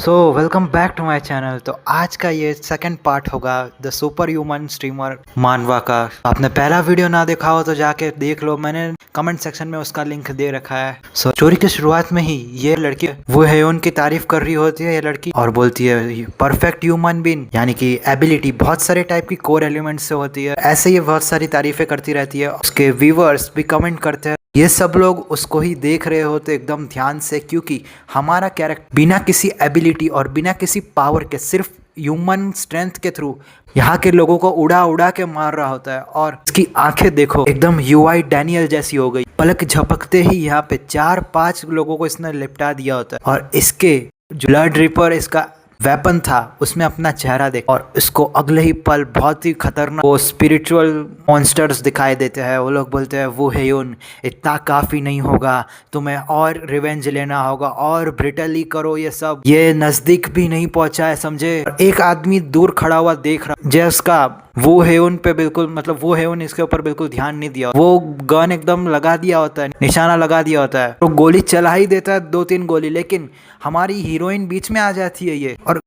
So welcome back to my channel. तो आज का ये सेकंड पार्ट होगा the super human streamer Manava का। आपने पहला वीडियो ना देखा हो तो जाके देख लो, मैंने कमेंट सेक्शन में उसका लिंक दे रखा है। सो स्टोरी की शुरुआत में ही ये लड़की वो है उनकी तारीफ कर रही होती है ये लड़की, और बोलती है परफेक्ट ह्यूमन बीइंग, यानी कि एबिलिटी बहुत सारे टाइप की कोर एलिमेंट से होती है। ऐसे ये बहुत सारी तारीफें करती रहती है। उसके व्यूअर्स भी कमेंट करते हैं। ये सब लोग उसको ही देख रहे होते एकदम ध्यान से, क्योंकि हमारा कैरेक्टर बिना किसी एबिलिटी और बिना किसी पावर के सिर्फ ह्यूमन स्ट्रेंथ के थ्रू यहाँ के लोगों को उड़ा उड़ा के मार रहा होता है। और इसकी आंखें देखो एकदम यूआई डैनियल जैसी हो गई, पलक झपकते ही यहाँ पे 4-5 लोगों को इसने लिपटा दिया होता है। और इसके जो ब्लड रिपर इसका वेपन था उसमें अपना चेहरा देख, और इसको अगले ही पल बहुत ही खतरनाक वो स्पिरिचुअल मॉन्स्टर्स दिखाई देते हैं। वो लोग बोलते हैं वो हेयुन इतना काफ़ी नहीं होगा, तुम्हें और रिवेंज लेना होगा और ब्रिटली करो, ये सब ये नज़दीक भी नहीं पहुंचा है, समझे। एक आदमी दूर खड़ा हुआ देख रहा जिसका वो हेयुन पे बिल्कुल मतलब वो हेयुन इसके ऊपर बिल्कुल ध्यान नहीं दिया, वो गन एकदम लगा दिया होता है, निशाना लगा दिया होता है, तो गोली चला ही देता है 2-3 गोली, लेकिन हमारी हीरोइन बीच में आ जाती है ये और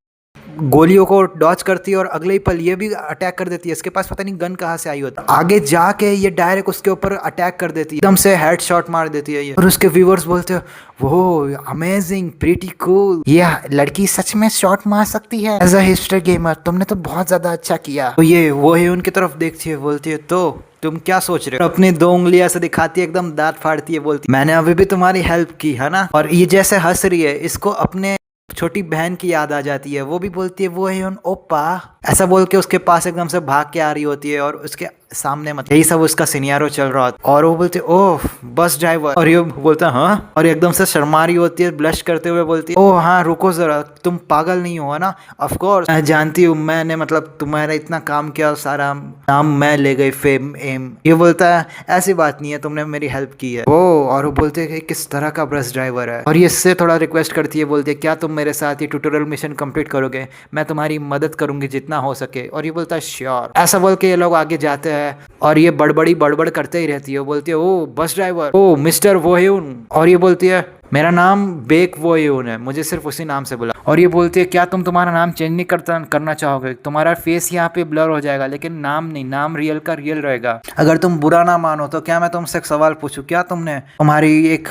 गोलियों को डॉच करती है और अगले ही पल ये भी अटैक कर देती है। इसके पास पता नहीं गन कहाँ से आई होती है, आगे जाके ये डायरेक्ट उसके ऊपर अटैक कर देती है, एकदम से हेड शॉट मार देती है ये। और उसके व्यूअर्स बोलते हैं वो अमेजिंग प्रीटी कूल, ये लड़की सच में शॉट मार सकती है एज अ हिस्ट्री गेमर, तुमने तो बहुत ज्यादा अच्छा किया। तो ये वो है उनकी तरफ देखती है, बोलती है तो तुम क्या सोच रहे हो, अपनी 2 उंगलियां से दिखाती है, एकदम दांत फाड़ती है, बोलती मैंने अभी भी तुम्हारी हेल्प की है ना। और ये जैसे हंस रही है, इसको अपने छोटी बहन की याद आ जाती है। वो भी बोलती है वो है उन ओप्पा, ऐसा बोल के उसके पास एकदम से भाग के आ रही होती है और उसके सामने मतलब यही सब उसका सिनेरियो चल रहा होता है। और वो बोलते ओह बस ड्राइवर, और ये बोलता है हाँ, और एकदम से शर्मा रही होती है, ब्लश करते हुए बोलती है ओह हाँ रुको जरा, तुम पागल नहीं हो ना, ऑफ कोर्स मैं जानती हूँ, मैंने मतलब तुम्हारा इतना काम किया, सारा नाम मैं ले गई, फेम एम। ये बोलता है ऐसी बात नहीं है, तुमने मेरी हेल्प की है। ओ और वो बोलते हैं किस तरह का बस ड्राइवर है, और ये इससे थोड़ा रिक्वेस्ट करती है, बोलती है क्या तुम मेरे साथ ये ट्यूटोरियल मिशन कंप्लीट करोगे, मैं तुम्हारी मदद करूंगी जितना हो सके। और ये बोलता है श्योर। ऐसा बोल के ये लोग आगे जाते हैं और ये बड़बड़ करते ही रहती है। वो बोलती है ओ बस ड्राइवर, ओ मिस्टर वोह्यून, और ये बोलती है मेरा नाम बेक वोह्यून है, मुझे सिर्फ उसी नाम से बुला। और ये बोलती है क्या तुम तुम्हारा नाम चेंज नहीं करना चाहोगे, तुम्हारा फेस यहाँ पे ब्लर हो जाएगा लेकिन नाम नहीं, नाम रियल का रियल रहेगा। अगर तुम बुरा ना मानो तो क्या मैं तुमसे एक सवाल पूछूं, क्या तुमने तुम्हारी एक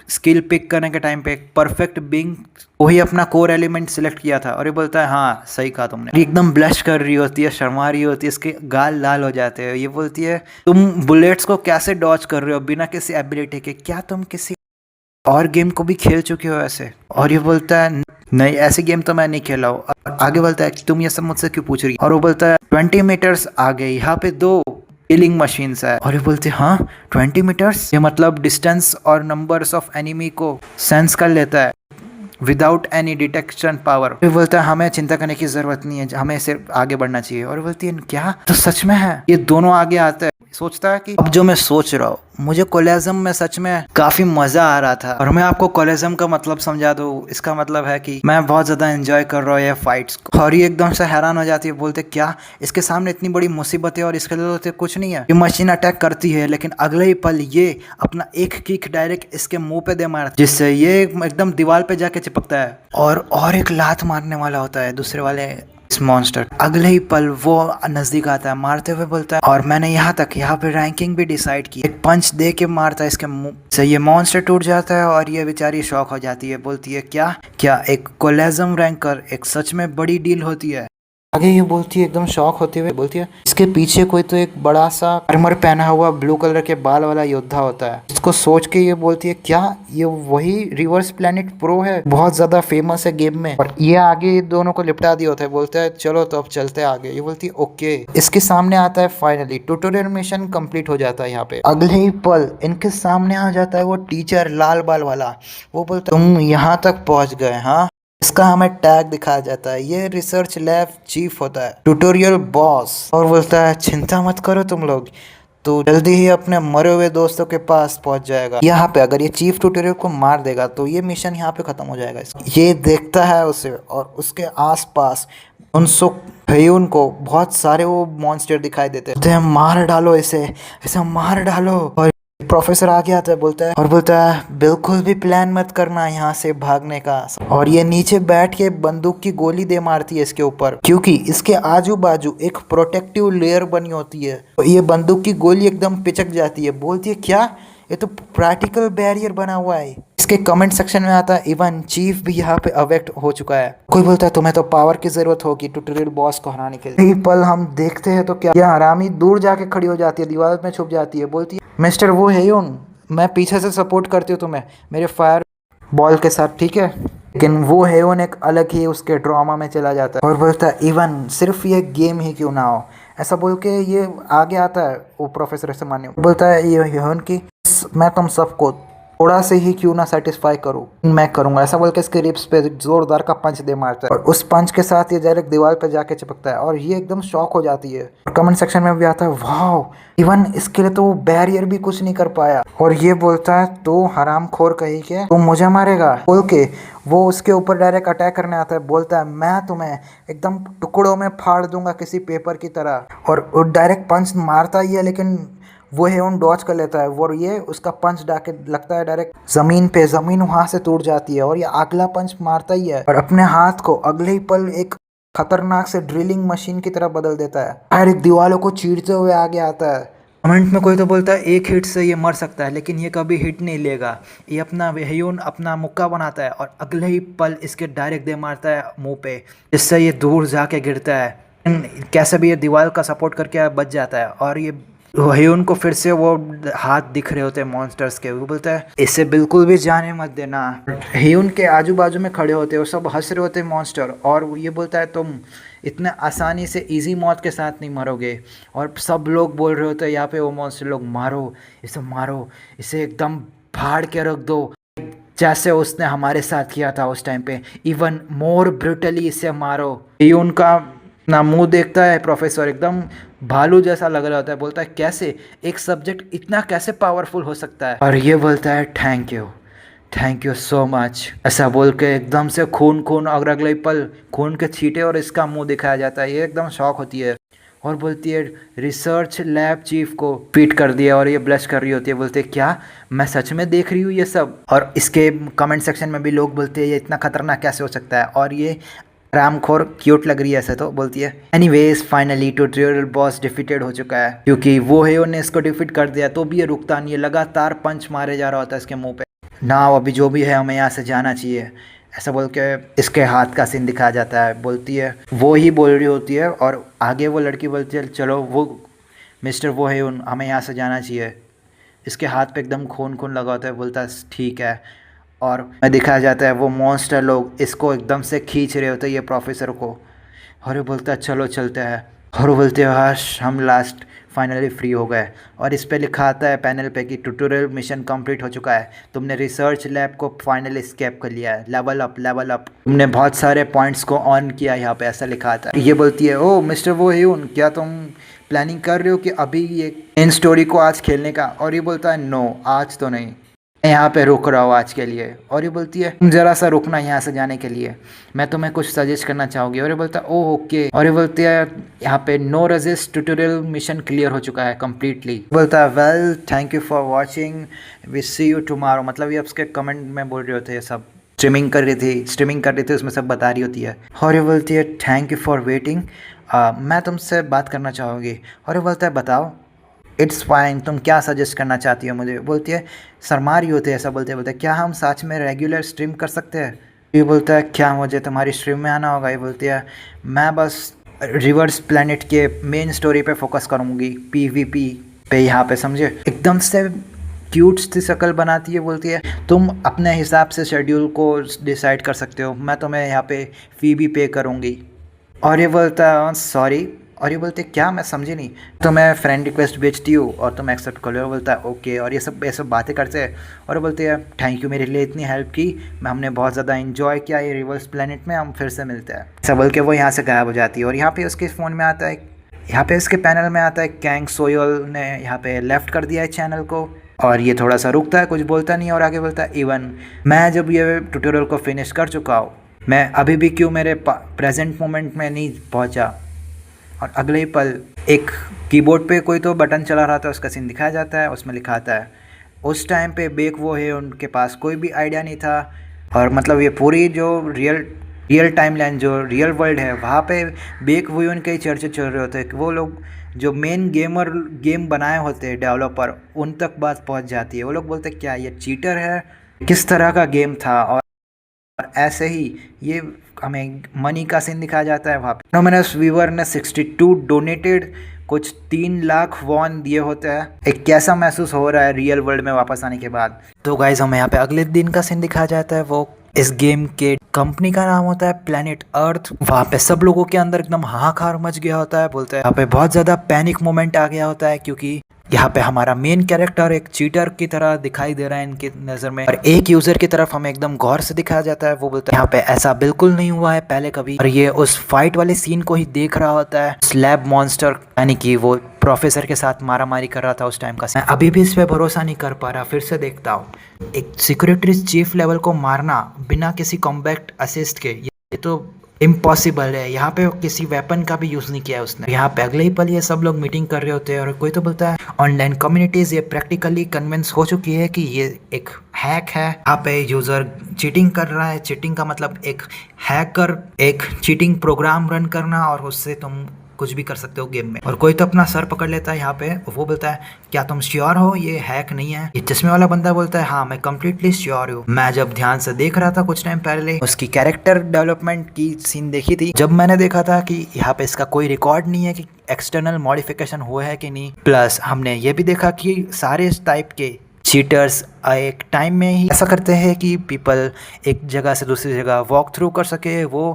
स्किल पिक करने के टाइम पे एक परफेक्ट बीइंग वही अपना कोर एलिमेंट सिलेक्ट किया था। और ये बोलता है हाँ सही कहा तुमने। एकदम ब्लश कर रही होती है, शर्मा रही होती है, इसके गाल लाल हो जाते हैं। ये बोलती है तुम बुलेट्स को कैसे डॉच कर रहे हो बिना किसी एबिलिटी के, क्या तुम किसी और गेम को भी खेल चुके हो ऐसे। और ये बोलता है नहीं ऐसी गेम तो मैं नहीं खेला हूँ। आगे बोलता है तुम ये सब मुझसे क्यों पूछ रही, और वो बोलता है 20 मीटर्स आगे यहाँ पे 2 किलिंग मशीन्स है। और ये बोलते हैं हाँ 20 मीटर्स, ये मतलब डिस्टेंस और नंबर्स ऑफ एनिमी को सेंस कर लेता है विदाउट एनी डिटेक्शन पावर। ये बोलता है हमें चिंता करने की जरूरत नहीं है, हमें सिर्फ आगे बढ़ना चाहिए। और बोलती है क्या तो सच में है। ये दोनों आगे आते हैं, सोचता है कि अब जो मैं सोच रहा हूँ, मुझे कोलेजम में सच में काफी मजा आ रहा था। और मैं आपको कोलेजम का मतलब समझा दूँ, इसका मतलब है कि मैं बहुत ज्यादा एंजॉय कर रहा हूँ ये फाइट्स को। और ये एकदम से हैरान हो जाती है, बोलते क्या इसके सामने इतनी बड़ी मुसीबत है और इसके लिए तो कुछ नहीं है। ये मशीन अटैक करती है लेकिन अगले ही पल ये अपना एक किक डायरेक्ट इसके मुंह पे दे मारता है, जिससे ये एकदम दीवार पे जाके चिपकता है और एक लात मारने वाला होता है दूसरे वाले इस मॉन्स्टर। अगले ही पल वो नजदीक आता है, मारते हुए बोलता है और मैंने यहाँ पे रैंकिंग भी डिसाइड की। एक पंच दे के मारता है इसके मुंह से, ये मॉन्स्टर टूट जाता है और ये बेचारी शॉक हो जाती है। बोलती है क्या एक कोलेजम रैंकर एक सच में बड़ी डील होती है। आगे ये बोलती है एकदम शॉक होते हुए, बोलती है इसके पीछे कोई तो एक बड़ा सा आर्मर पहना हुआ ब्लू कलर के बाल वाला योद्धा होता है। इसको सोच के ये बोलती है क्या ये वही रिवर्स प्लेनेट प्रो है, बहुत ज्यादा फेमस है गेम में, और ये आगे दोनों को लिपटा दिया होता है। बोलता है चलो तो अब चलते हैं आगे। ये बोलती है ओके। इसके सामने आता है फाइनली ट्यूटोरियल मिशन कंप्लीट हो जाता है। यहाँ पे अगले ही पल इनके सामने आ जाता है वो टीचर लाल बाल वाला। वो बोलता है तुम यहाँ तक पहुंच गए हाँ। इसका हमें टैग दिखाया जाता है, ये रिसर्च लैब चीफ होता है, ट्यूटोरियल बॉस। और बोलता है चिंता मत करो तुम लोग, तो जल्दी ही अपने मरे हुए दोस्तों के पास पहुंच जाएगा। यहाँ पे अगर ये चीफ ट्यूटोरियल को मार देगा तो ये मिशन यहाँ पे खत्म हो जाएगा। ये देखता है उसे और उसके आसपास उनसो हेयुन को बहुत सारे वो मॉन्स्टर दिखाई देते हैं। मार डालो इसे मार डालो। और प्रोफेसर आगे आता है, बोलता है बिल्कुल भी प्लान मत करना यहाँ से भागने का। और ये नीचे बैठ के बंदूक की गोली दे मारती है इसके ऊपर, क्योंकि इसके आजू बाजू एक प्रोटेक्टिव लेयर बनी होती है। तो ये बंदूक की गोली एकदम पिचक जाती है। बोलती है क्या, ये तो प्रैक्टिकल बैरियर बना हुआ है। इसके कमेंट सेक्शन में आता है इवन चीफ भी यहाँ पे अवेक्ट हो चुका है। कोई बोलता है तुम्हें तो पावर की जरूरत होगी ट्यूटोरियल बॉस को हराने के लिए। यही पल हम देखते हैं तो क्या हरामी दूर जाके खड़ी हो जाती है, दीवार में छुप जाती है। बोलती है मिस्टर वो हेयोन, मैं पीछे से सपोर्ट करती हूँ तुम्हें मेरे फायर बॉल के साथ, ठीक है। लेकिन वो हेयोन एक अलग ही उसके ड्रामा में चला जाता है और बोलता है इवन सिर्फ ये गेम ही क्यों ना हो, ऐसा बोल के ये आगे आता है वो प्रोफेसर से मान्य। बोलता है ये हेयोन की मैं तुम सबको थोड़ा से ही क्यों ना सेटिस्फाई करूँ, मैं करूँगा, ऐसा बोल के इसके रिब्स पे जोरदार का पंच दे मारता है। और उस पंच के साथ ये डायरेक्ट दीवार पे जाके चिपकता है और ये एकदम शॉक हो जाती है। कमेंट सेक्शन में भी आता है वाह, इवन इसके लिए तो वो बैरियर भी कुछ नहीं कर पाया। और ये बोलता है तो हरामखोर कही के तुम मुझे मारेगा बोल के वो उसके ऊपर डायरेक्ट अटैक करने आता है। बोलता है मैं तुम्हें एकदम टुकड़ों में फाड़ दूंगा किसी पेपर की तरह। और वो डायरेक्ट पंच मारता ही है, लेकिन वो हेयोन डॉच कर लेता है और ये उसका पंच डाके लगता है डायरेक्ट जमीन पे, जमीन वहां से टूट जाती है। और ये अगला पंच मारता ही है और अपने हाथ को अगले ही पल एक खतरनाक से ड्रिलिंग मशीन की तरह बदल देता है। डायरेक्ट दीवारों को चीरते हुए आगे आता है। कमेंट में कोई तो बोलता है एक हिट से ये मर सकता है, लेकिन ये कभी हिट नहीं लेगा। ये अपना हेयोन अपना मुक्का बनाता है और अगले ही पल इसके डायरेक्ट दे मारता है मुंह पे, जिससे ये दूर जाके गिरता है। कैसे भी ये दीवार का सपोर्ट करके बच जाता है। और ये हेयोन को फिर से वो हाथ दिख रहे होते हैं मॉन्स्टर्स के। वो बोलता है इसे बिल्कुल भी जाने मत देना। हेयोन के आजू बाजू में खड़े होते हैं और सब हंस रहे होते हैं मॉन्स्टर। और ये बोलता है तुम इतने आसानी से इजी मौत के साथ नहीं मरोगे। और सब लोग बोल रहे होते हैं यहाँ पे वो मॉन्स्टर लोग मारो इसे एकदम फाड़ के रख दो, जैसे उसने हमारे साथ किया था उस टाइम पे, इवन मोर ब्रूटली इसे मारो। हेयोन का ना मुंह देखता है प्रोफेसर, एकदम भालू जैसा लग रहा होता है। बोलता है कैसे एक सब्जेक्ट इतना कैसे पावरफुल हो सकता है। और ये बोलता है थैंक यू सो मच, ऐसा बोल के एकदम से खून और अगले पल खून के छींटे और इसका मुंह दिखाया जाता है। ये एकदम शॉक होती है और बोलती है रिसर्च लैब चीफ को पीट कर दिया। और ये ब्लश कर रही होती है। बोलते हैं क्या मैं सच में देख रही हूँ ये सब। और इसके कमेंट सेक्शन में भी लोग बोलते हैं ये इतना खतरनाक कैसे हो सकता है। और ये रामखोर क्यूट लग रही है ऐसे। तो बोलती है anyways finally tutorial boss defeated हो चुका है, क्योंकि वो हेयोन ने इसको डिफीट कर दिया। तो भी ये रुकता नहीं है, लगातार पंच मारे जा रहा होता है इसके मुंह पे। ना अभी जो भी है हमें यहाँ से जाना चाहिए, ऐसा बोल के इसके हाथ का सीन दिखाया जाता है। बोलती है वो ही बोल रही होती है और आगे वो लड़की बोलती है चलो वो मिस्टर वो हेयोन हमें यहाँ से जाना चाहिए। इसके हाथ पे एकदम खून लगा होता है। बोलता है ठीक है। और में दिखाया जाता है वो मॉन्स्टर लोग इसको एकदम से खींच रहे होते हैं ये प्रोफेसर को। और वो बोलता है चलो चलते हैं। और वो बोलते हैं हर्ष हम लास्ट फाइनली फ्री हो गए। और इस पे लिखा आता है पैनल पे कि ट्यूटोरियल मिशन कंप्लीट हो चुका है, तुमने रिसर्च लैब को फाइनली स्केप कर लिया है, लेवल अप, तुमने बहुत सारे पॉइंट्स को ऑन किया यहाँ पे, ऐसा लिखा आता है। ये बोलती है ओ मिस्टर वो हेयोन क्या तुम प्लानिंग कर रहे हो कि अभी ये इन स्टोरी को आज खेलने का। और ये बोलता है नो आज तो नहीं, यहाँ पे रुक रहा हूँ आज के लिए। और ये बोलती है तुम जरा सा रुकना यहाँ से जाने के लिए, मैं तुम्हें कुछ सजेस्ट करना चाहूँगी। और ये बोलता है ओह ओके। और ये बोलती है यहाँ पे no resist tutorial mission clear हो चुका है कम्प्लीटली। बोलता है well thank you for watching, we see you tomorrow. मतलब ये उसके कमेंट में बोल रहे होते हैं, सब स्ट्रीमिंग कर रही थी उसमें सब बता रही होती है। और ये बोलती है थैंक यू फॉर वेटिंग, मैं तुमसे बात करना चाहूँगी। और ये बोलता है बताओ। इट्स फाइन, तुम क्या सजेस्ट करना चाहती हो मुझे। बोलती है शर्मा रही होती है, ऐसा बोलते हैं क्या हम सच में रेगुलर स्ट्रीम कर सकते हैं। ये बोलता है क्या मुझे तुम्हारी स्ट्रीम में आना होगा। ये बोलती है मैं बस रिवर्स प्लैनेट के मेन स्टोरी पे फोकस करूँगी, PvP पे यहाँ पे, समझे। एकदम से क्यूट सी शक्ल बनाती है। बोलती है तुम अपने हिसाब से शेड्यूल को डिसाइड कर सकते हो, मैं तुम्हें यहाँ पे फी भी पे करूँगी। और ये बोलता है सॉरी। और ये बोलते क्या मैं समझी नहीं। तो मैं फ्रेंड रिक्वेस्ट भेजती हूँ और तुम एक्सेप्ट कर लो। और बोलता है ओके। और ये सब बातें करते हैं। और बोलते हैं थैंक यू मेरे लिए इतनी हेल्प की, मैं हमने बहुत ज़्यादा इन्जॉय किया ये रिवर्स प्लैनेट में, हम फिर से मिलते हैं, ऐसा बोल के वो यहाँ से गायब हो जाती है। और यहाँ पे उसके फ़ोन में आता है, यहाँ पे इसके पैनल में आता है कैंग सोयल ने यहाँ पे लेफ्ट कर दिया है चैनल को। और ये थोड़ा सा रुकता है, कुछ बोलता नहीं। और आगे बोलता है इवन मैं जब ये ट्यूटोरियल को फिनिश कर चुका हूँ, मैं अभी भी क्यों मेरे प्रेजेंट मोमेंट में नहीं पहुँचा। और अगले ही पल एक कीबोर्ड पे कोई तो बटन चला रहा था, उसका सीन दिखाया जाता है। उसमें लिखा आता है उस टाइम पे बेक वो है, उनके पास कोई भी आइडिया नहीं था। और मतलब ये पूरी जो रियल टाइम लाइन जो रियल वर्ल्ड है वहाँ पे बेक वो उनके ही चर्चे चल रहे होते हैं। वो लोग जो मेन गेम बनाए होते हैं डेवलपर, उन तक बात पहुँच जाती है। वो लोग बोलते हैं क्या ये चीटर है, किस तरह का गेम था। और ऐसे ही ये हमें मनी का सीन दिखाया जाता है वहाँ पे। नोमिनस व्यूअर ने 62 डोनेटेड, कुछ 3 लाख वॉन दिए होते हैं। एक कैसा महसूस हो रहा है रियल वर्ल्ड में वापस आने के बाद। तो गाइज हमें यहाँ पे अगले दिन का सीन दिखाया जाता है। वो इस गेम के कंपनी का नाम होता है प्लेनेट अर्थ। वहाँ पे सब लोगों के अंदर एकदम हाहाकार मच गया होता है। बोलते हैं यहाँ पे बहुत ज़्यादा पैनिक मोमेंट आ गया होता है, क्योंकि यहाँ पे हमारा मेन कैरेक्टर एक चीटर की तरह दिखाई दे रहा है इनकी नज़र में। और एक यूजर की तरफ हमें एकदम गौर से दिखाया जाता है। वो बोलता है यहाँ पे ऐसा बिल्कुल नहीं हुआ है पहले कभी। और ये उस फाइट वाले सीन को ही देख रहा होता है। स्लैब मॉन्स्टर यानी कि वो प्रोफेसर के साथ मारामारी कर रहा था उस टाइम का। मैं अभी भी इस पे भरोसा नहीं कर पा रहा, फिर से देखता हूँ। एक सिक्योरिटी चीफ लेवल को मारना बिना किसी कॉम्बैट असिस्ट के, ये तो इम्पॉसिबल है। यहाँ पे किसी वेपन का भी यूज नहीं किया है उसने। यहाँ पे अगले ही पल ये सब लोग मीटिंग कर रहे होते हैं और कोई तो बोलता है ऑनलाइन कम्युनिटीज ये प्रैक्टिकली कन्विंस हो चुकी है कि ये एक हैक है। यहाँ पे यूजर चीटिंग कर रहा है। चीटिंग का मतलब एक हैकर एक चीटिंग प्रोग्राम रन करना और उससे तुम कुछ भी कर सकते हो गेम में। और कोई तो अपना सर पकड़ लेता है यहाँ पे। वो बोलता है क्या तुम श्योर हो ये हैक नहीं है? ये चश्मे वाला बंदा बोलता है हाँ मैं कम्प्लीटली श्योर हूँ। मैं जब ध्यान से देख रहा था कुछ टाइम पहले उसकी कैरेक्टर डेवलपमेंट की सीन देखी थी, जब मैंने देखा था कि यहाँ पे इसका कोई रिकॉर्ड नहीं है कि एक्सटर्नल मॉडिफिकेशन हुआ है कि नहीं। प्लस हमने ये भी देखा कि सारे इस टाइप के चीटर्स एक टाइम में ही ऐसा करते हैं कि पीपल एक जगह से दूसरी जगह वॉक थ्रू कर सके, वो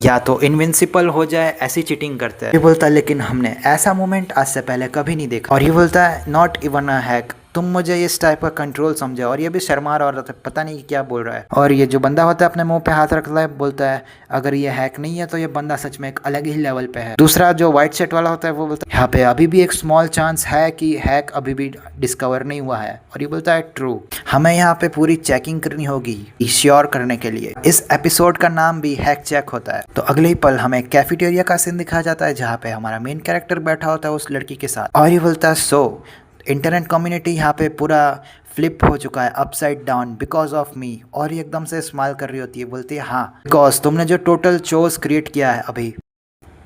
या तो इनविंसिबल हो जाए, ऐसी चीटिंग करते हैं। ये बोलता है लेकिन हमने ऐसा मोमेंट आज से पहले कभी नहीं देखा। और ये बोलता है नॉट इवन अ हैक, तुम मुझे इस टाइप का कंट्रोल समझो। और ये भी शर्मा रहा होता है, पता नहीं क्या बोल रहा है। और ये जो बंदा होता है अपने मुंह पे हाथ रखता है, बोलता है अगर ये हैक नहीं है तो ये बंदा सच में एक अलग ही लेवल पे है। दूसरा जो व्हाइट शर्ट वाला होता है वो बोलता है यहाँ पे अभी भी एक स्मॉल चांस है कि हैक अभी भी डिस्कवर नहीं हुआ है। और ये बोलता है ट्रू, हमें यहाँ पे पूरी चेकिंग करनी होगी श्योर करने के लिए। इस एपिसोड का नाम भी हैक चेक होता है। तो अगले ही पल हमें कैफेटेरिया का सीन दिखाया जाता है जहाँ पे हमारा मेन कैरेक्टर बैठा होता है उस लड़की के साथ। और ये बोलता है सो इंटरनेट कम्युनिटी यहाँ पे पूरा फ्लिप हो चुका है upside down because of me. और ये एकदम से स्माइल कर रही होती है, बोलती है हाँ बिकॉज तुमने जो टोटल चोज क्रिएट किया है अभी।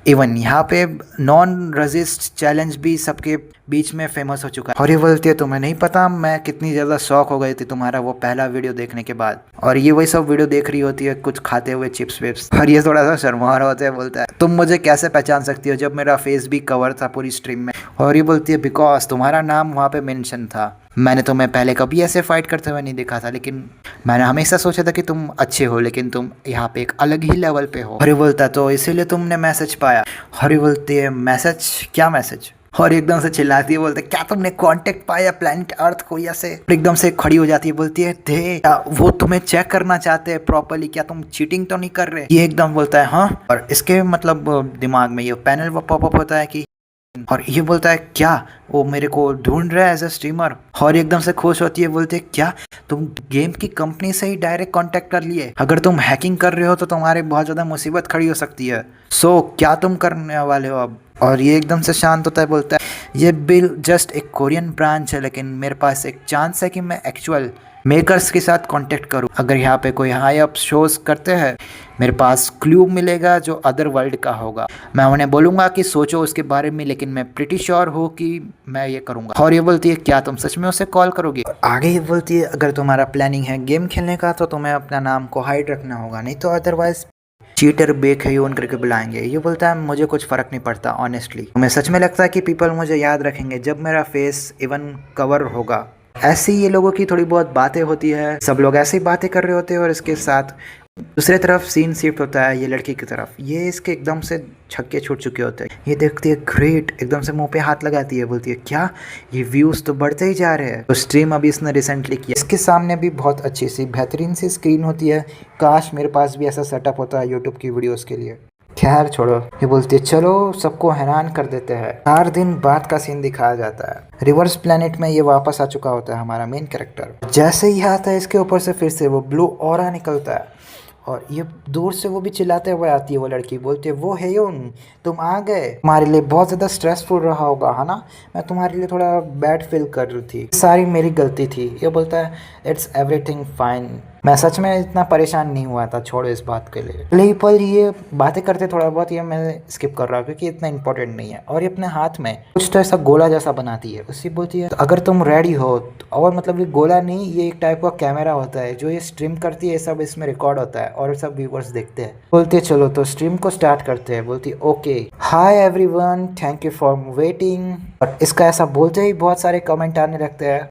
इवन यहाँ पे नॉन रजिस्ट चैलेंज भी सबके बीच में फेमस हो चुका है। और ये बोलती है तुम्हें नहीं पता मैं कितनी ज़्यादा शौक हो गई थी तुम्हारा वो पहला वीडियो देखने के बाद। और ये वही सब वीडियो देख रही होती है कुछ खाते हुए चिप्स विप्स। और ये थोड़ा सा शर्मा रहा होता है, बोलता है तुम मुझे कैसे पहचान सकती हो जब मेरा फेस भी कवर था पूरी स्ट्रीम में। और ये बोलती है बिकॉज तुम्हारा नाम वहाँ पे मेंशन था। मैंने तुम्हें पहले कभी ऐसे फाइट करते हुए नहीं देखा था, लेकिन मैंने हमेशा सोचा था कि तुम अच्छे हो, लेकिन तुम यहाँ पे एक अलग ही लेवल पे हो। हरी बोलता तो इसीलिए तुमने मैसेज पाया। हरी बोलती है मैसेज? क्या मैसेज? और एकदम से चिल्लाती है, बोलते क्या तुमने कांटेक्ट पाया प्लैनेट अर्थ को? ऐसे एकदम से खड़ी हो जाती है, बोलती है थे वो तुम्हें चेक करना चाहते हैं प्रॉपर्ली, क्या तुम चीटिंग तो नहीं कर रहे? ये एकदम बोलता है हाँ। और इसके मतलब दिमाग में ये पैनल पॉपअप होता है कि, और ये बोलता है क्या वो मेरे को ढूंढ रहा है एज अ स्ट्रीमर? और एकदम से खुश होती है, बोलते है क्या तुम गेम की कंपनी से ही डायरेक्ट कांटेक्ट कर लिए? अगर तुम हैकिंग कर रहे हो तो तुम्हारे बहुत ज़्यादा मुसीबत खड़ी हो सकती है। सो क्या तुम करने वाले हो अब? और ये एकदम से शांत होता है, बोलता है ये बिल जस्ट एक कोरियन ब्रांच है, लेकिन मेरे पास एक चांस है कि मैं एक्चुअल मेकर्स के साथ कांटेक्ट करूं। अगर यहाँ पे कोई हाई अप शोज करते हैं मेरे पास क्लू मिलेगा जो अदर वर्ल्ड का होगा। मैं उन्हें बोलूँगा कि सोचो उसके बारे में, लेकिन मैं प्रिटी श्योर हूँ कि मैं ये करूँगा। और ये बोलती है क्या तुम सच में उसे कॉल करोगे? आगे ये बोलती है अगर तुम्हारा प्लानिंग है गेम खेलने का तो तुम्हें अपना नाम को हाइड रखना होगा, नहीं तो अदरवाइज चीटर बेक है यून करके बुलाएंगे। ये बोलता है मुझे कुछ फ़र्क नहीं पड़ता ऑनेस्टली, तुम्हें सच में लगता है कि पीपल मुझे याद रखेंगे जब मेरा फेस इवन कवर होगा? ऐसी ये लोगों की थोड़ी बहुत बातें होती है, सब लोग ऐसी बातें कर रहे होते हैं। और इसके साथ दूसरी तरफ सीन शिफ्ट होता है ये लड़की की तरफ। ये इसके एकदम से छक्के छूट चुके होते हैं। ये देखती है ग्रेट, एकदम से मुंह पे हाथ लगाती है, बोलती है क्या ये व्यूज़ तो बढ़ते ही जा रहे हैं। तो स्ट्रीम अभी इसने रिसेंटली किया, इसके सामने भी बहुत अच्छी सी बेहतरीन सी स्क्रीन होती है। काश मेरे पास भी ऐसा सेटअप होता है यूट्यूब की वीडियोस के लिए। खैर छोड़ो, ये बोलती है चलो सबको हैरान कर देते हैं। 4 दिन बाद का सीन दिखाया जाता है। रिवर्स प्लेनेट में ये वापस आ चुका होता है हमारा मेन कैरेक्टर। जैसे ही आता है इसके ऊपर से फिर से वो ब्लू ऑरा निकलता है और ये दूर से वो भी चिल्लाते हुए आती है, वो लड़की बोलती है वो हेयुन तुम आ गए, तुम्हारे लिए बहुत ज़्यादा स्ट्रेसफुल रहा होगा है ना, मैं तुम्हारे लिए थोड़ा बैड फील कर रही थी, सारी मेरी गलती थी। ये बोलता है इट्स एवरीथिंग फाइन, मैं सच में इतना परेशान नहीं हुआ था, छोड़ो इस बात के लिए। लेकिन ये बातें करते थोड़ा बहुत, ये मैं स्किप कर रहा हूँ क्योंकि इतना इंपॉर्टेंट नहीं है। और ये अपने हाथ में कुछ तो ऐसा गोला जैसा बनाती है, उससे बोलती है तो अगर तुम रेडी हो और मतलब ये गोला नहीं, ये एक टाइप का कैमरा होता है जो ये स्ट्रीम करती है, सब इसमें रिकॉर्ड होता है और सब व्यूवर्स देखते हैं। बोलते चलो तो स्ट्रीम को स्टार्ट करते हैं। बोलती okay hi everyone thank you for waiting, और इसका ऐसा बोलते ही बहुत सारे कमेंट आने लगते हैं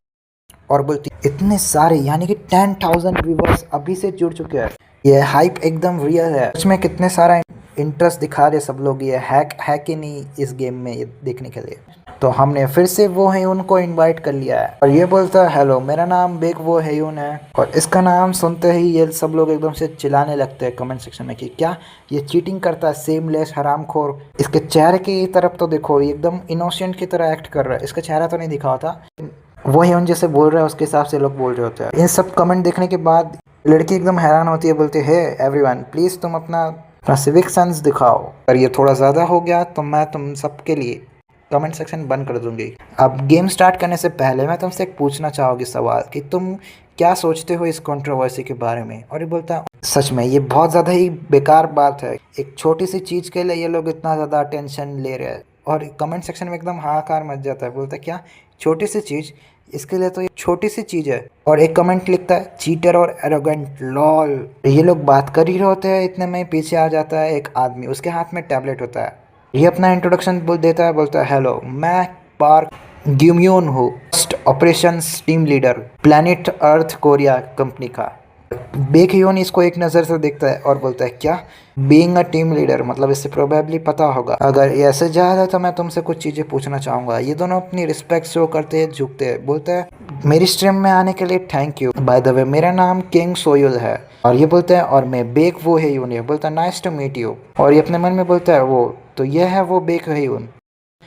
और बोलती इतने सारे यानी कि 10,000 व्यूवर्स अभी से जुड़ चुके हैं, ये हाइप एकदम रियल है, उसमें कितने सारा इंटरेस्ट दिखा रहे सब लोग, ये हैक ही नहीं इस गेम में ये देखने के लिए। तो हमने फिर से वो है उनको इनवाइट कर लिया है और ये बोलता है हेलो मेरा नाम बेग वो हेयून है, और इसका नाम सुनते ही ये सब लोग एकदम से चिल्लाने लगते हैं कमेंट सेक्शन में कि क्या ये चीटिंग करता है, सेमलेस हरामखोर, इसके चेहरे की तरफ तो देखो, ये एकदम इनोसेंट की तरह एक्ट कर रहा है, इसका चेहरा तो नहीं दिखा होता, वो हेयून जैसे बोल रहा है उसके हिसाब से लोग बोल रहे होते हैं। इन सब कमेंट देखने के बाद लड़की एकदम हैरान होती है, बोलती है हे एवरीवन प्लीज़ तुम अपना सिविक सेंस दिखाओ, अगर ये थोड़ा ज़्यादा हो गया तो मैं तुम सबके लिए कमेंट सेक्शन बंद कर दूंगी। अब गेम स्टार्ट करने से पहले मैं तुमसे एक पूछना चाहूँगी सवाल कि तुम क्या सोचते हो इस कंट्रोवर्सी के बारे में। और ये बोलता है सच में ये बहुत ज़्यादा ही बेकार बात है, एक छोटी सी चीज़ के लिए ये लोग इतना ज़्यादा अटेंशन ले रहे हैं। और कमेंट सेक्शन में एकदम हाहाकार मच जाता है, बोलता है क्या छोटी सी चीज़, इसके लिए तो ये छोटी सी चीज़ है। और एक कमेंट लिखता है चीटर और एरोगेंट लॉल। ये लोग बात कर ही रहे होते हैं, इतने में पीछे आ जाता है एक आदमी, उसके हाथ में टैबलेट होता है, ये अपना इंट्रोडक्शन बोल देता है, बोलता है हेलो मैं पार्क ग्यूम्योन हूँ, operations team leader planet earth Korea company का। बेकयोन इसको एक नज़र से देखता है और बोलता है क्या बीइंग अ टीम लीडर, मतलब इससे प्रोबेबली पता होगा, अगर ये ऐसे जा रहा है तो मैं तुमसे कुछ चीज़ें पूछना चाहूँगा। ये दोनों अपनी रिस्पेक्ट शो करते हैं, झुकते हैं, बोलता है मेरी स्ट्रीम में आने के लिए thank you, by the way मेरा नाम किंग सोयुल है। और ये बोलता है और मैं बेक वो है यून, बोलता है नाइस टू मीट यू। और ये अपने मन में बोलता है वो तो यह है वो बेक है यून,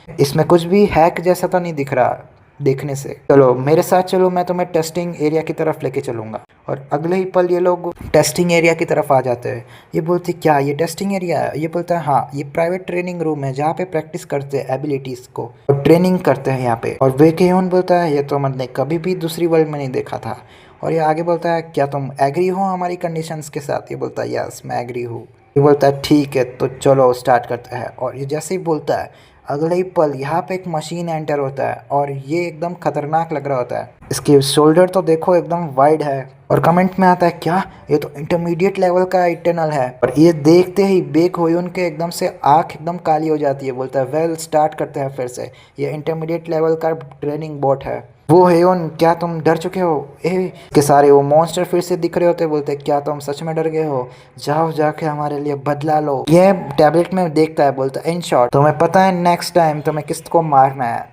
इसमें कुछ भी हैक जैसा तो नहीं दिख रहा देखने से, चलो मेरे साथ चलो मैं तुम्हें टेस्टिंग एरिया की तरफ लेके चलूँगा। और अगले ही पल ये लोग टेस्टिंग एरिया की तरफ आ जाते हैं। ये बोलते क्या ये टेस्टिंग एरिया है, ये बोलता है हाँ ये प्राइवेट ट्रेनिंग रूम है जहाँ पे प्रैक्टिस करते हैं एबिलिटीज़ को और ट्रेनिंग करते हैं यहाँ पे। और वेकेयोन बोलता है ये तो मैंने कभी भी दूसरी वर्ल्ड में नहीं देखा था। और ये आगे बोलता है क्या तुम एग्री हो हमारी कंडीशंस के साथ, ये बोलता है यस मैं एग्री हूँ। ये बोलता है ठीक है तो चलो स्टार्ट करते हैं। और ये जैसे ही बोलता है अगले ही पल यहाँ पे एक मशीन एंटर होता है और ये एकदम खतरनाक लग रहा होता है, इसके शोल्डर तो देखो एकदम वाइड है। और कमेंट में आता है क्या ये तो इंटरमीडिएट लेवल का इटर्नल है। और ये देखते ही बेक होयुन के एकदम से आँख एकदम काली हो जाती है, बोलता है वेल स्टार्ट करते हैं फिर से, ये इंटरमीडिएट लेवल का ट्रेनिंग बॉट है। वो हेयोन क्या तुम डर चुके हो, के सारे वो मॉन्स्टर फिर से दिख रहे होते, बोलते क्या तुम सच में डर गए हो, जाओ जाके हमारे लिए बदला लो। ये टैबलेट में देखता है, बोलता है इन शॉर्ट तुम्हें पता है नेक्स्ट टाइम तुम्हें किसको मारना है।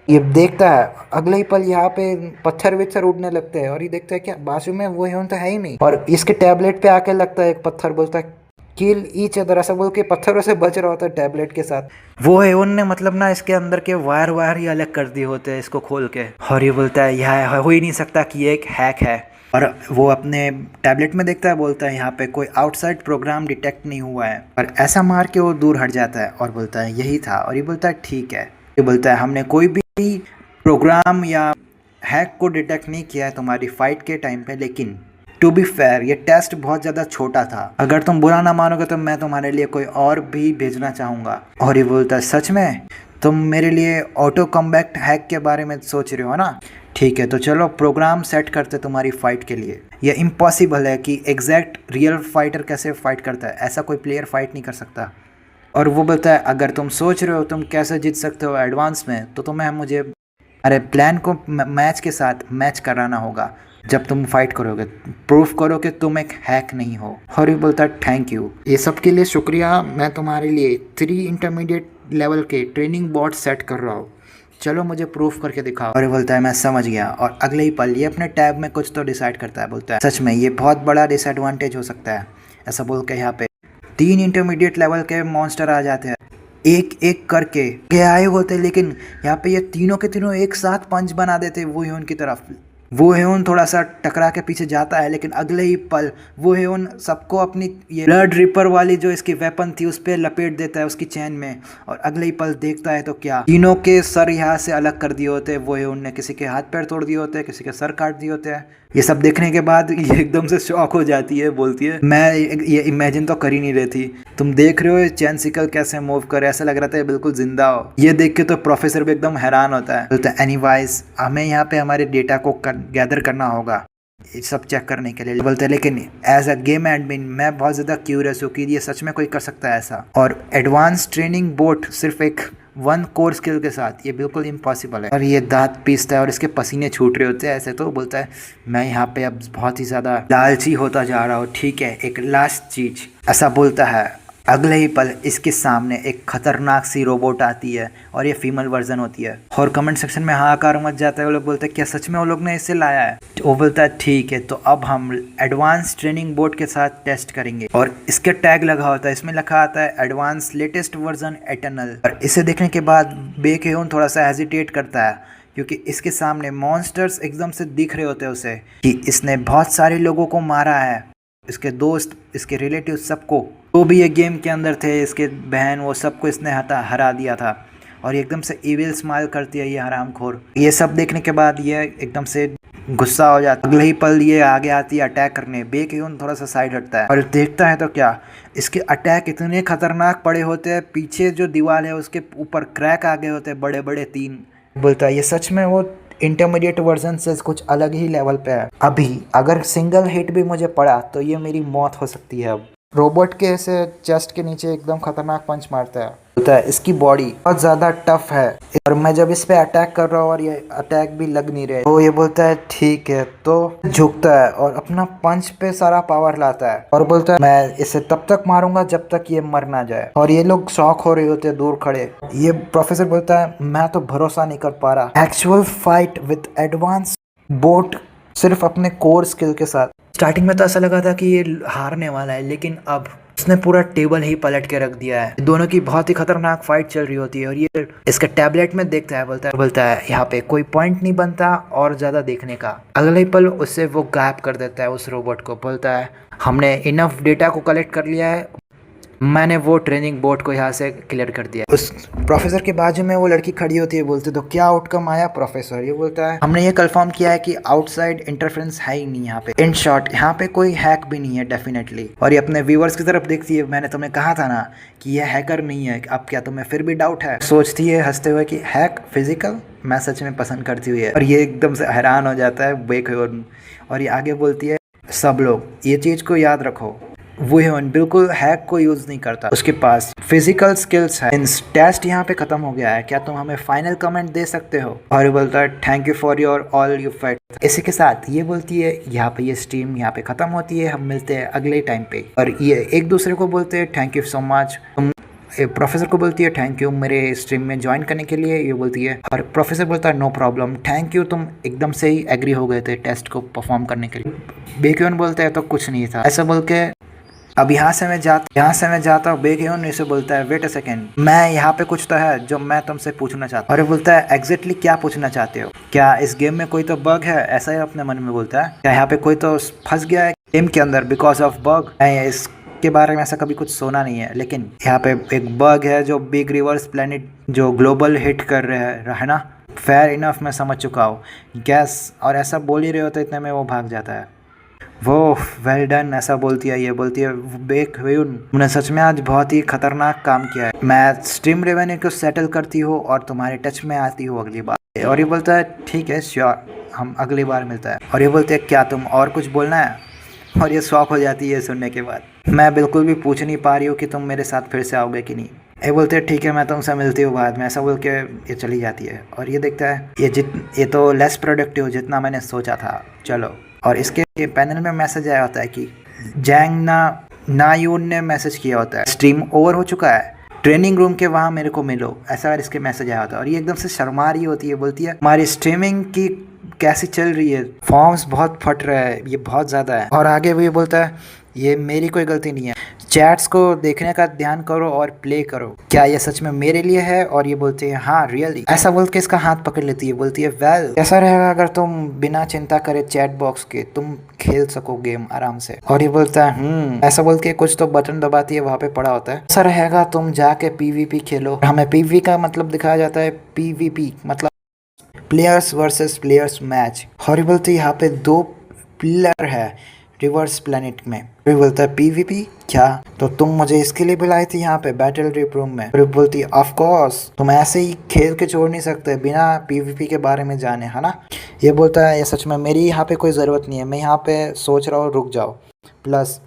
ये देखता है अगले ही पल यहाँ पे पत्थर वित्थर उड़ने लगते हैं और ये देखता है क्या बाजू में वो हेयोन तो है ही नहीं। और इसके टैबलेट पे आके लगता है एक पत्थर, बोलता है किल ईच अदर, ऐसा बोल के पत्थरों से बच रहा होता है टैबलेट के साथ। वो है उनने मतलब ना इसके अंदर के वायर ही अलग कर दिए होते हैं इसको खोल के। और ये बोलता है यह हो ही नहीं सकता कि ये एक हैक है। और वो अपने टैबलेट में देखता है, बोलता है यहाँ पे कोई आउटसाइड प्रोग्राम डिटेक्ट नहीं हुआ है। और ऐसा मार के वो दूर हट जाता है और बोलता है यही था। और ये बोलता है ठीक है, ये बोलता है हमने कोई भी प्रोग्राम या हैक को डिटेक्ट नहीं किया है तुम्हारी फाइट के टाइम पे, लेकिन टू बी फेयर ये टेस्ट बहुत ज़्यादा छोटा था, अगर तुम बुरा ना मानोगे तो मैं तुम्हारे लिए कोई और भी भेजना चाहूँगा। और ये बोलता है सच में तुम मेरे लिए ऑटो कम्बैक्ट हैक के बारे में सोच रहे हो ना, ठीक है तो चलो प्रोग्राम सेट करते तुम्हारी फाइट के लिए। यह इम्पॉसिबल है कि एग्जैक्ट रियल फाइटर कैसे फाइट करता है, ऐसा कोई प्लेयर फाइट नहीं कर सकता। और वो बोलता है अगर तुम सोच रहे हो तुम कैसे जीत सकते हो एडवांस में, तो तुम्हें मुझे अरे प्लान को मैच के साथ मैच कराना होगा। जब तुम फाइट करोगे प्रूफ करो कि तुम एक हैक नहीं हो। और ये बोलता है थैंक यू, ये सब के लिए शुक्रिया, मैं तुम्हारे लिए 3 इंटरमीडिएट लेवल के ट्रेनिंग बॉट सेट कर रहा हूँ, चलो मुझे प्रूफ करके दिखाओ। और ये बोलता है मैं समझ गया। और अगले ही पल ये अपने टैब में कुछ तो डिसाइड करता है, बोलता है सच में ये बहुत बड़ा डिसएडवांटेज हो सकता है। ऐसा बोल के यहाँ पे 3 इंटरमीडिएट लेवल के मॉन्स्टर आ जाते हैं, एक एक करके आए होते, लेकिन यहाँ पे ये तीनों के तीनों एक साथ पंच बना देते वो ही उनकी तरफ। वो हेउन थोड़ा सा टकरा के पीछे जाता है, लेकिन अगले ही पल वो हेउन सबको अपनी ये ब्लड रिपर वाली जो इसकी वेपन थी उस पर लपेट देता है उसकी चैन में, और अगले ही पल देखता है तो क्या तीनों के सर यहाँ से अलग कर दिए होते हैं। वो हेउन ने किसी के हाथ पैर तोड़ दिए होते हैं, किसी के सर काट दिए होते हैं। ये सब देखने के बाद ये एकदम से शॉक हो जाती है, बोलती है मैं ये इमेजिन तो कर ही नहीं रही थी। तुम देख रहे हो ये चैन सिकल कैसे मूव करे, ऐसा लग रहा था ये बिल्कुल जिंदा हो। ये देख के तो प्रोफेसर भी एकदम हैरान होता है, बोलता है एनीवाइज हमें यहाँ पे हमारे डेटा को गैदर करना होगा ये सब चेक करने के लिए। बोलते हैं लेकिन एज अ गेम एडमिन मैं बहुत ज़्यादा क्यूरियस हूँ कि ये सच में कोई कर सकता है ऐसा, और एडवांस ट्रेनिंग बोट सिर्फ एक 1 कोर स्किल के साथ ये बिल्कुल इम्पॉसिबल है। और ये दांत पीसता है और इसके पसीने छूट रहे होते हैं ऐसे। तो बोलता है मैं यहाँ पे अब बहुत ही ज़्यादा लालची होता जा रहा हूँ, ठीक है एक लास्ट चीज़, ऐसा बोलता है। अगले ही पल इसके सामने एक खतरनाक सी रोबोट आती है और ये फीमेल वर्जन होती है, और कमेंट सेक्शन में हाहाकार मच जाता है। वो लोग बोलते हैं क्या सच में वो लोग ने इसे लाया है? वो बोलता है ठीक है तो अब हम एडवांस ट्रेनिंग बोर्ड के साथ टेस्ट करेंगे, और इसके टैग लगा होता है, इसमें लिखा आता है एडवांस लेटेस्ट वर्जन एटर्नल। और इसे देखने के बाद बेकेउन थोड़ा सा हेजिटेट करता है, क्योंकि इसके सामने मॉन्स्टर्स एकदम से दिख रहे होते हैं उसे कि इसने बहुत सारे लोगों को मारा है, इसके दोस्त इसके रिलेटिव सबको, वो भी ये गेम के अंदर थे, इसके बहन वो सबको इसने हरा दिया था। और ये एकदम से इविल स्माइल करती है ये हरामखोर। ये सब देखने के बाद ये एकदम से गुस्सा हो जाता है। अगले ही पल ये आगे आती है अटैक करने। बेकेउन थोड़ा सा साइड हटता है और देखता है तो क्या इसके अटैक इतने खतरनाक पड़े होते हैं, पीछे जो दीवार है उसके ऊपर क्रैक आ गए होते हैं बड़े बड़े 3। बोलता है ये सच में वो इंटरमीडिएट वर्जन से कुछ अलग ही लेवल पे है। अभी अगर सिंगल हिट भी मुझे पड़ा तो ये मेरी मौत हो सकती है। अब रोबोट के ऐसे चेस्ट के नीचे एकदम खतरनाक पंच मारता है। बोलता है इसकी बॉडी बहुत ज़्यादा टफ है और मैं जब इस पे अटैक कर रहा हूँ और ये अटैक भी लग नहीं रहे, तो ये बोलता है ठीक है, तो झुकता है और अपना पंच पे सारा पावर लाता है और बोलता है मैं इसे तब तक मारूंगा जब तक ये मर ना जाए। और ये लोग शॉक हो रहे होते हैं दूर खड़े। ये प्रोफेसर बोलता है मैं तो भरोसा नहीं कर पा रहा, actual fight with advance boat सिर्फ अपने कोर स्किल के साथ। स्टार्टिंग में तो ऐसा लगा था कि ये हारने वाला है, लेकिन अब उसने पूरा टेबल ही पलट के रख दिया है। दोनों की बहुत ही खतरनाक फाइट चल रही होती है और ये इसका टैबलेट में देखता है, बोलता है यहाँ पे कोई पॉइंट नहीं बनता और ज्यादा देखने का। अगले पल उससे वो गायब कर देता है उस रोबोट को। बोलता है हमने इनफ डेटा को कलेक्ट कर लिया है, मैंने वो ट्रेनिंग बोर्ड को यहाँ से क्लियर कर दिया। उस प्रोफेसर के बाजू में वो लड़की खड़ी होती है, बोलते तो क्या आउटकम आया प्रोफेसर? ये बोलता है हमने ये कंफर्म किया है कि आउटसाइड इंटरफेरेंस है ही नहीं यहाँ पे। इन शॉर्ट यहाँ पे कोई हैक भी नहीं है डेफिनेटली। और ये अपने व्यूअर्स की तरफ देखती है, मैंने तुम्हें कहा था ना कि ये हैकर नहीं है, अब क्या तुम्हें फिर भी डाउट है? सोचती है हंसते हुए कि हैक फिजिकल मैं सच में पसंद करती हुई है। और ये एकदम से हैरान हो जाता है बेखौफ, और ये आगे बोलती है सब लोग ये चीज को याद रखो, वो बिल्कुल हैक को यूज नहीं करता, उसके पास फिजिकल स्किल्स है। टेस्ट यहाँ पे खत्म हो गया है, क्या तुम हमें फाइनल कमेंट दे सकते हो? और ये बोलता है thank you for your all you fight. इसी के साथ ये बोलती है यहाँ पे ये स्ट्रीम यहाँ पे खत्म होती है, हम मिलते हैं अगले टाइम पे। और ये एक दूसरे को बोलते हैं थैंक यू सो मच। तुम प्रोफेसर को बोलती है थैंक यू मेरे स्ट्रीम में ज्वाइन करने के लिए, ये बोलती है, और प्रोफेसर बोलता है नो प्रॉब्लम, थैंक यू, तुम एकदम से ही एग्री हो गए थे टेस्ट को परफॉर्म करने के लिए। बेक्यून बोलता है तो कुछ नहीं था, ऐसा बोल के अब यहाँ से मैं जाता हूँ। बेकेउन इसे बोलता है वेट अ सेकेंड, मैं यहाँ पे कुछ तो है जो मैं तुमसे पूछना चाहता हूँ। और बोलता है एग्जैक्टली क्या पूछना चाहते हो? क्या इस गेम में कोई तो बग है? ऐसा ही अपने मन में बोलता है, क्या यहाँ पे कोई तो फंस गया है गेम के अंदर बिकॉज ऑफ बग? इसके बारे में ऐसा कभी कुछ सुना नहीं है, लेकिन यहाँ पे एक बग है जो बिग रिवर्स प्लेनेट जो ग्लोबल हिट कर रहे है ना। फेयर इनफ, मैं समझ चुका हूँ गैस। और ऐसा बोल ही रहे होते इतने में वो भाग जाता है। वो वेल डन ऐसा बोलती है। ये बोलती है बेक्यून तुमने सच में आज बहुत ही खतरनाक काम किया है, मैं स्ट्रीम रेवेन्यू को सेटल करती हूँ और तुम्हारे टच में आती हूँ अगली बार। और ये बोलता है ठीक है श्योर, हम अगली बार मिलता है। और ये बोलते हैं क्या तुम और कुछ बोलना है? और ये शॉक हो जाती है सुनने के बाद, मैं बिल्कुल भी पूछ नहीं पा रही हूँ कि तुम मेरे साथ फिर से आओगे कि नहीं। ये बोलते हैं ठीक है मैं तुमसे मिलती हूँ बाद में, ऐसा बोल के ये चली जाती है। और ये देखता है ये तो लेस प्रोडक्टिव जितना मैंने सोचा था, चलो। और इसके पैनल में मैसेज आया होता है कि जैंग नायून ने मैसेज किया होता है स्ट्रीम ओवर हो चुका है, ट्रेनिंग रूम के वहाँ मेरे को मिलो, ऐसा इसके मैसेज आया होता है। और ये एकदम से शर्मा रही होती है, बोलती है हमारी स्ट्रीमिंग की कैसी चल रही है, फॉर्म्स बहुत फट रहा है, ये बहुत ज़्यादा है। और आगे वो ये बोलता है ये मेरी कोई गलती नहीं है, चैट्स को देखने का ध्यान करो और प्ले करो, क्या ये सच में मेरे लिए है? और ये बोलती है हाँ रियली। ऐसा बोल के इसका हाथ पकड़ लेती है, बोलती है वेल कैसा रहेगा अगर तुम बिना चिंता करे चैट बॉक्स के तुम खेल सको गेम आराम से। और ये बोलता है ऐसा बोल के कुछ तो बटन दबाती है, वहां पे पड़ा होता है ऐसा रहेगा तुम जाके पीवीपी खेलो। हमें पीवी का मतलब दिखाया जाता है, पीवीपी मतलब प्लेयर्स वर्सेस प्लेयर्स मैच। हॉरी बोलती है यहाँ पे 2 प्लेयर है रिवर्स प्लेनेट में। फिर बोलता है पीवीपी क्या? तो तुम मुझे इसके लिए बुलाई थी यहाँ पे बैटल रिप रूम में? फिर बोलती है ऑफ कोर्स, तुम ऐसे ही खेल के छोड़ नहीं सकते बिना पीवीपी के बारे में जाने, है ना? ये बोलता है ये सच में मेरी यहाँ पे कोई ज़रूरत नहीं है, मैं यहाँ पे सोच रहा हूँ रुक जाओ, प्लस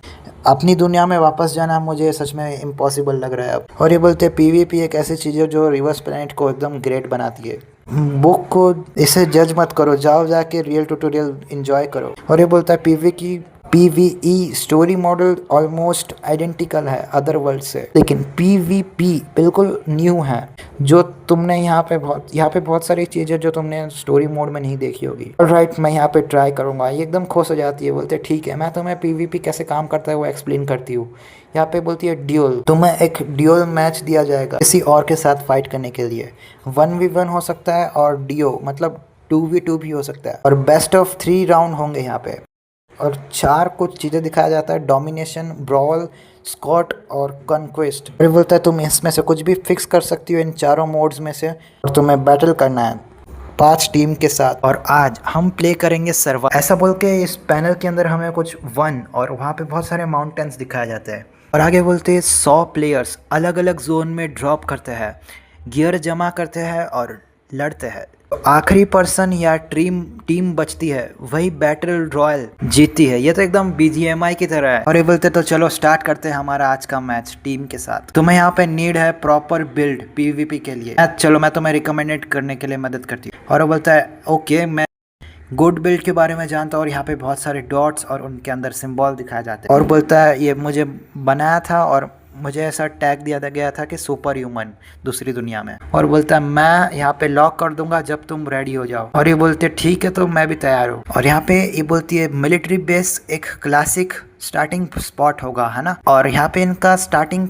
अपनी दुनिया में वापस जाना मुझे सच में इम्पॉसिबल लग रहा है अब। और ये बोलते हैं पीवीपी एक ऐसी चीज़ है जो रिवर्स प्लेनेट को एकदम ग्रेट बनाती है। बुक को इसे जज मत करो, जाओ जाके रियल ट्यूटोरियल एंजॉय करो। और ये बोलता है PvE story model almost identical है अदर वर्ल्ड से, लेकिन पीवीपी बिल्कुल न्यू है जो तुमने यहाँ पे बहुत सारी चीज़ें जो तुमने स्टोरी मोड में नहीं देखी होगी। राइट, मैं यहाँ पे ट्राई करूँगा। ये एकदम खुश हो जाती है, बोलते ठीक है मैं तुम्हें पीवीपी कैसे काम करता है वो एक्सप्लेन करती हूँ। यहाँ पे बोलती है ड्यूल, तुम्हें एक ड्यूल मैच दिया जाएगा किसी और के साथ फाइट करने के लिए। 1v1 हो सकता है और डियो मतलब 2v2 भी हो सकता है, और बेस्ट ऑफ 3 राउंड होंगे यहाँ पे। और 4 कुछ चीज़ें दिखाया जाता है, डोमिनेशन, ब्रॉल, स्कॉट और कॉन्क्वेस्ट। फिर बोलता है तुम इसमें से कुछ भी फिक्स कर सकती हो इन चारों मोड्स में से, और तुम्हें बैटल करना है 5 टीम के साथ। और आज हम प्ले करेंगे सर्वाइवल। ऐसा बोल के इस पैनल के अंदर हमें कुछ वन और वहाँ पे बहुत सारे माउंटेन्स दिखाया जाता है। और आगे बोलते हैं 100 प्लेयर्स अलग अलग जोन में ड्रॉप करते हैं, गियर जमा करते हैं और लड़ते हैं। आखिरी पर्सन या टीम बचती है वही बैटल रॉयल जीतती है। ये तो एकदम बीजीएमआई की तरह है। और ये बोलते तो चलो स्टार्ट करते हैं हमारा आज का मैच टीम के साथ। तुम्हें यहाँ पे नीड है प्रॉपर बिल्ड पीवीपी के लिए, चलो मैं तुम्हें रिकमेंडेड करने के लिए मदद करती हूँ। और वो बोलता है ओके मैं गुड बिल्ड के बारे में जानता हूँ। और यहाँ पे बहुत सारे डॉट्स और उनके अंदर सिंबल दिखाए जाते हैं। और बोलता है ये मुझे बनाया था और मुझे ऐसा टैग दिया गया था कि सुपर ह्यूमन दूसरी दुनिया में। और बोलता है मैं यहाँ पे लॉक कर दूंगा जब तुम रेडी हो जाओ। और ये बोलते ठीक है तो मैं भी तैयार हूँ। और यहाँ पे ये बोलती है मिलिट्री बेस एक क्लासिक स्टार्टिंग स्पॉट होगा, है ना? और यहाँ पे इनका स्टार्टिंग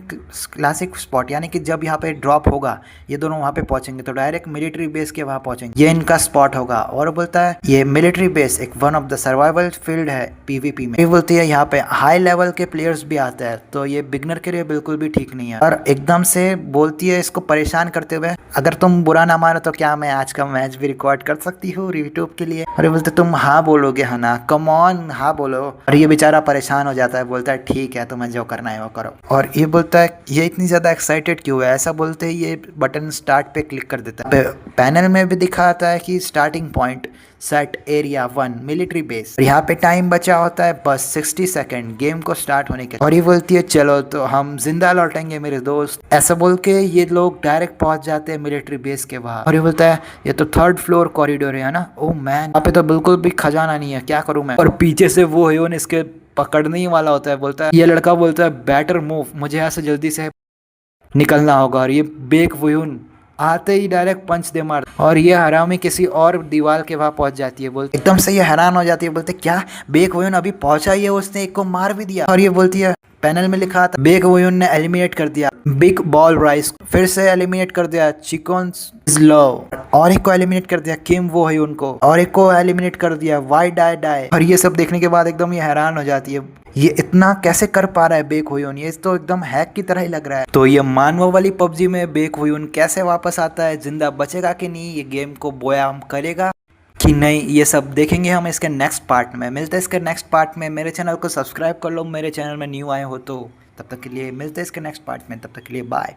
क्लासिक स्पॉट यानी कि जब यहाँ पे ड्रॉप होगा ये दोनों वहाँ पे पहुंचेंगे तो डायरेक्ट मिलिट्री बेस के वहाँ पहुंचेंगे, ये इनका स्पॉट होगा। और बोलता है ये मिलिट्री बेस एक one of the survival field है पीवीपी में। ये बोलती है यहाँ पे हाई लेवल के प्लेयर्स भी आते हैं तो ये बिगनर के लिए बिल्कुल भी ठीक नहीं है। और एकदम से बोलती है इसको परेशान करते हुए अगर तुम बुरा ना मानो तो क्या मैं आज का मैच भी रिकॉर्ड कर सकती हूँ यूट्यूब के लिए? और ये बोलते तुम हाँ बोलोगे है ना, कम ऑन हाँ बोलो। और ये बेचारा परेशान हो जाता है, बोलता है ठीक है तुम्हें जो करना है वो करो। और ये बोलता है ये इतनी ज़्यादा एक्साइटेड क्यों है? ऐसा बोलते ही ये बटन स्टार्ट पे क्लिक कर देता है। पैनल में भी दिखाता है कि starting point set area 1 military base. यहाँ पे टाइम बचा होता है बस 60 सेकेंड गेम को स्टार्ट होने के। और ये बोलती है चलो तो हम जिंदा लौटेंगे मेरे दोस्त। ऐसा बोल के ये लोग डायरेक्ट पहुंच जाते हैं मिलिट्री बेस के बाहर। और ये बोलता है ये तो 3rd फ्लोर कॉरिडोर है ना? ओह मैन, यहाँ पे तो बिल्कुल भी खजाना नहीं है, क्या करूँ मैं? और पीछे से वो ह्यूमन इसके पकड़ने ही वाला होता है। बोलता है ये लड़का बोलता है बेटर मूव, मुझे यहाँ से जल्दी से निकलना होगा। और ये बेक वुन आते ही डायरेक्ट पंच दे मार। और ये हरामी किसी और दीवार के वहां पहुंच जाती है। बोलते एकदम से ये हैरान हो जाती है, बोलते क्या बेक वुन अभी पहुंचा ही है, उसने एक को मार भी दिया। और ये बोलती है पैनल में लिखा था बेक वुन ने एलिमिनेट कर दिया बिग बॉल राइस, फिर से एलिमिनेट कर दिया चिकन लव, और एक को एलिमिनेट कर दिया किम वो है उनको, और एक को एलिमिनेट कर दिया वाई डाई डाई। और ये सब देखने के बाद एकदम ये हैरान हो जाती है, ये इतना कैसे कर पा रहा है बेक हुयून, ये तो एकदम हैक की तरह ही लग रहा है। तो ये मानव वाली पबजी में बेक हुयून कैसे वापस आता है, जिंदा बचेगा कि नहीं, ये गेम को बोया करेगा कि नहीं, ये सब देखेंगे हम इसके नेक्स्ट पार्ट में। मिलते हैं इसके नेक्स्ट पार्ट में। मेरे चैनल को सब्सक्राइब कर लो मेरे चैनल में न्यू आए हो तो। तब तक के लिए मिलते हैं इसके नेक्स्ट पार्ट में, तब तक के लिए बाय।